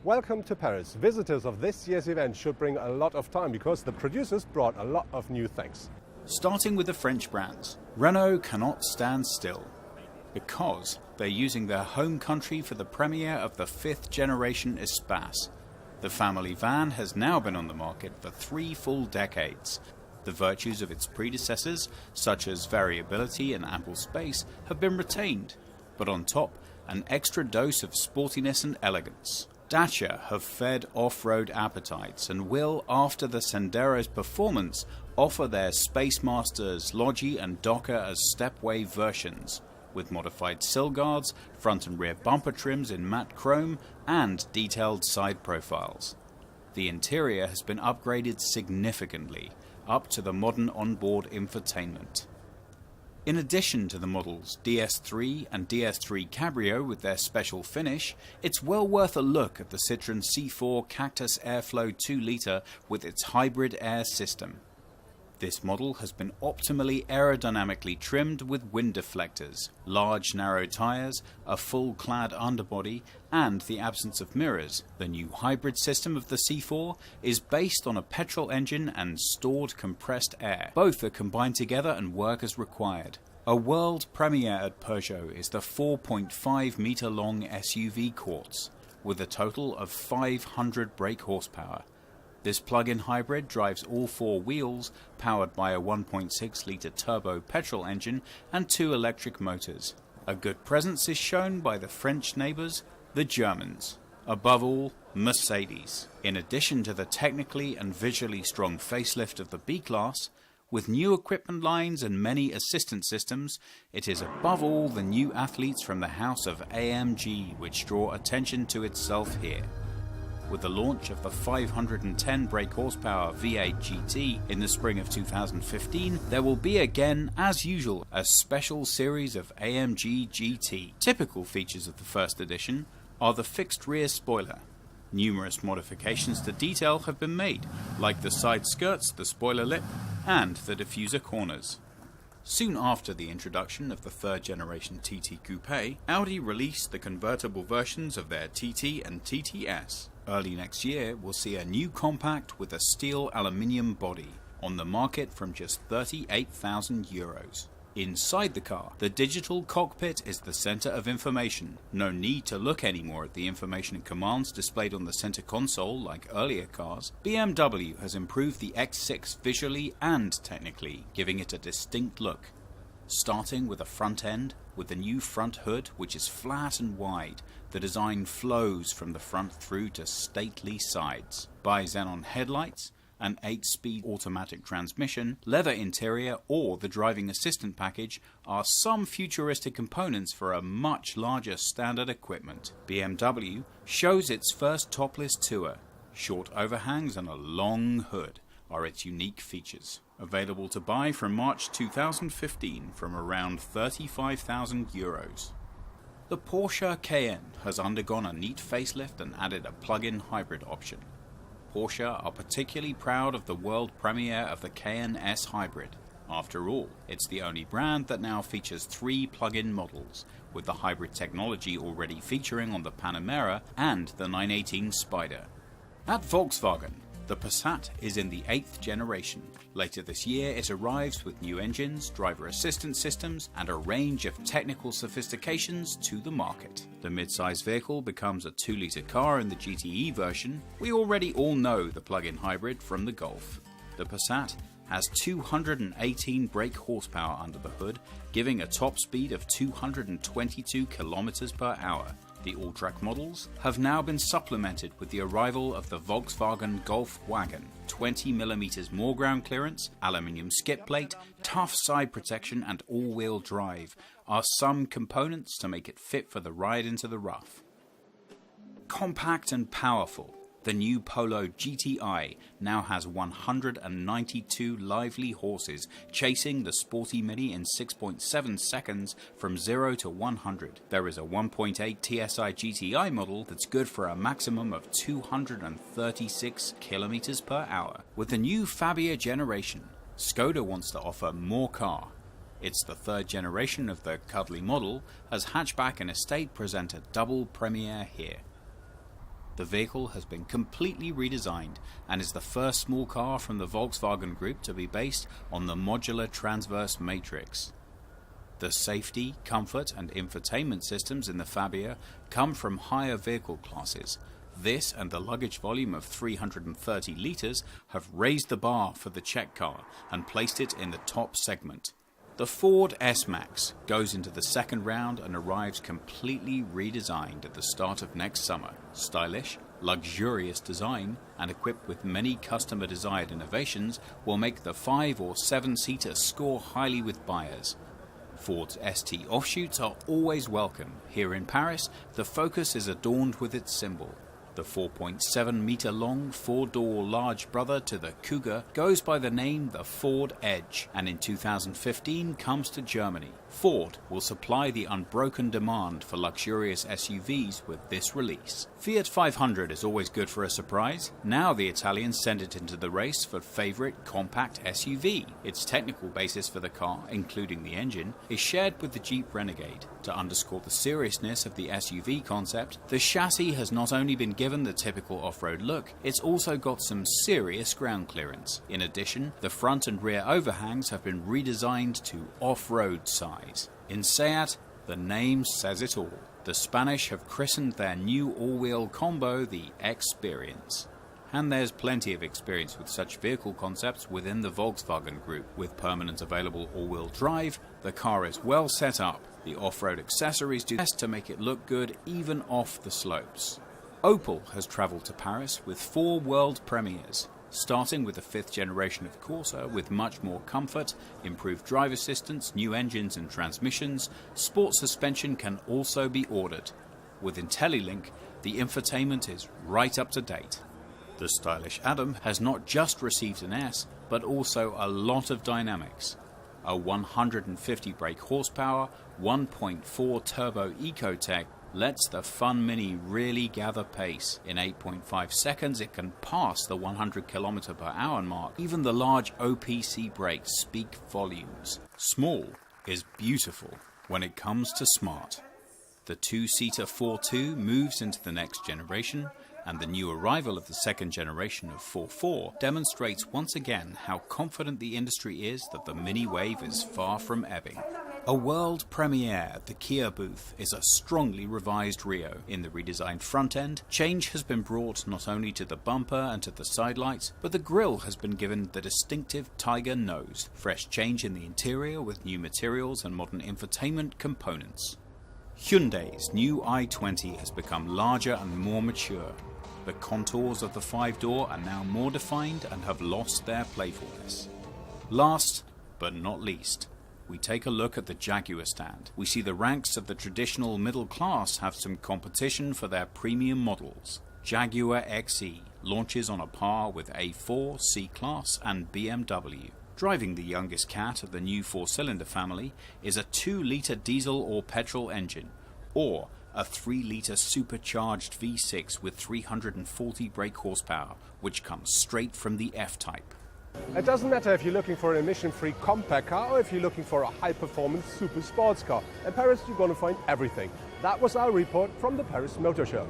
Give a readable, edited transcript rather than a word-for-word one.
Welcome to Paris. Visitors of this year's event should bring a lot of time because the producers brought a lot of new things. Starting with the French brands, Renault cannot stand still because they're using their home country for the premiere of the 5th generation Espace. The family van has now been on the market for 3 full decades. The virtues of its predecessors, such as variability and ample space, have been retained, but on top, an extra dose of sportiness and elegance. Dacia have fed off-road appetites and will, after the Sendero's performance, offer their Space Masters, Logi and Docker as stepway versions, with modified sill guards, front and rear bumper trims in matte chrome, and detailed side profiles. The interior has been upgraded significantly, up to the modern onboard infotainment. In addition to the models DS3 and DS3 Cabrio with their special finish, it's well worth a look at the Citroën C4 Cactus Airflow 2 litre with its hybrid air system. This model has been optimally aerodynamically trimmed with wind deflectors, large narrow tyres, a full-clad underbody, and the absence of mirrors. The new hybrid system of the C4 is based on a petrol engine and stored compressed air. Both are combined together and work as required. A world premiere at Peugeot is the 4.5 metre long SUV Quartz, with a total of 500 brake horsepower. This plug-in hybrid drives all 4 wheels, powered by a 1.6 litre turbo petrol engine and 2 electric motors. A good presence is shown by the French neighbours, the Germans. Above all, Mercedes. In addition to the technically and visually strong facelift of the B-Class, with new equipment lines and many assistance systems, it is above all the new athletes from the house of AMG which draw attention to itself here. With the launch of the 510 brake horsepower V8 GT in the spring of 2015, there will be again, as usual, a special series of AMG GT. Typical features of the first edition are the fixed rear spoiler. Numerous modifications to detail have been made, like the side skirts, the spoiler lip, and the diffuser corners. Soon after the introduction of the 3rd generation TT Coupe, Audi released the convertible versions of their TT and TTS. Early next year, we'll see a new compact with a steel aluminium body on the market from just €38,000. Inside the car, the digital cockpit is the center of information. No need to look anymore at the information and commands displayed on the center console like earlier cars. BMW has improved the X6 visually and technically, giving it a distinct look. Starting with a front end, with the new front hood which is flat and wide, the design flows from the front through to stately sides. Bi-xenon headlights, an 8-speed automatic transmission, leather interior or the driving assistant package are some futuristic components for a much larger standard equipment. BMW shows its first topless tour. Short overhangs and a long hood are its unique features. Available to buy from March 2015 from around €35,000. The Porsche Cayenne has undergone a neat facelift and added a plug-in hybrid option. Porsche are particularly proud of the world premiere of the Cayenne S Hybrid. After all, it's the only brand that now features 3 plug-in models, with the hybrid technology already featuring on the Panamera and the 918 Spider. At Volkswagen, the Passat is in the 8th generation. Later this year, it arrives with new engines, driver assistance systems, and a range of technical sophistications to the market. The mid-size vehicle becomes a 2-litre car in the GTE version. We already all know the plug-in hybrid from the Golf. The Passat has 218 brake horsepower under the hood, giving a top speed of 222 km per hour. The all-track models have now been supplemented with the arrival of the Volkswagen Golf Wagon. 20mm more ground clearance, aluminium skip plate, tough side protection and all-wheel drive are some components to make it fit for the ride into the rough. Compact and powerful, the new Polo GTI now has 192 lively horses chasing the sporty Mini in 6.7 seconds from 0 to 100. There is a 1.8 TSI GTI model that's good for a maximum of 236 km per hour. With the new Fabia generation, Skoda wants to offer more car. It's the 3rd generation of the cuddly model, as hatchback and estate present a double premiere here. The vehicle has been completely redesigned and is the first small car from the Volkswagen Group to be based on the modular transverse matrix. The safety, comfort and infotainment systems in the Fabia come from higher vehicle classes. This and the luggage volume of 330 litres have raised the bar for the Czech car and placed it in the top segment. The Ford S-Max goes into the second round and arrives completely redesigned at the start of next summer. Stylish, luxurious design and equipped with many customer-desired innovations will make the 5 or 7-seater score highly with buyers. Ford's ST offshoots are always welcome. Here in Paris, the Focus is adorned with its symbol. The 4.7-meter-long four-door large brother to the Kuga goes by the name the Ford Edge, and in 2015 comes to Germany. Ford will supply the unbroken demand for luxurious SUVs with this release. Fiat 500 is always good for a surprise. Now the Italians send it into the race for favourite compact SUV. Its technical basis for the car, including the engine, is shared with the Jeep Renegade. To underscore the seriousness of the SUV concept, the chassis has not only been given the typical off-road look, it's also got some serious ground clearance. In addition, the front and rear overhangs have been redesigned to off-road size. In Seat, the name says it all. The Spanish have christened their new all-wheel combo the Experience. And there's plenty of experience with such vehicle concepts within the Volkswagen Group. With permanent available all-wheel drive, the car is well set up. The off-road accessories do best to make it look good even off the slopes. Opel has travelled to Paris with 4 world premieres, starting with the 5th generation of Corsa with much more comfort, improved drive assistance, new engines and transmissions. Sport suspension can also be ordered. With IntelliLink, the infotainment is right up to date. The stylish Adam has not just received an S, but also a lot of dynamics. A 150 brake horsepower, 1.4 turbo Ecotec lets the Fun Mini really gather pace. In 8.5 seconds it can pass the 100 km/h mark. Even the large OPC brakes speak volumes. Small is beautiful when it comes to smart. The 2-seater 4.2 moves into the next generation, and the new arrival of the 2nd generation of 4.4 demonstrates once again how confident the industry is that the Mini Wave is far from ebbing. A world premiere at the Kia booth is a strongly revised Rio. In the redesigned front end, change has been brought not only to the bumper and to the side lights, but the grille has been given the distinctive Tiger nose. Fresh change in the interior with new materials and modern infotainment components. Hyundai's new i20 has become larger and more mature. The contours of the 5-door are now more defined and have lost their playfulness. Last but not least, we take a look at the Jaguar stand. We see the ranks of the traditional middle class have some competition for their premium models. Jaguar XE launches on a par with A4, C-Class and BMW. Driving the youngest cat of the new 4-cylinder family is a 2-litre diesel or petrol engine, or a 3-litre supercharged V6 with 340 brake horsepower, which comes straight from the F-Type. It doesn't matter if you're looking for an emission-free compact car or if you're looking for a high-performance super sports car. In Paris, you're going to find everything. That was our report from the Paris Motor Show.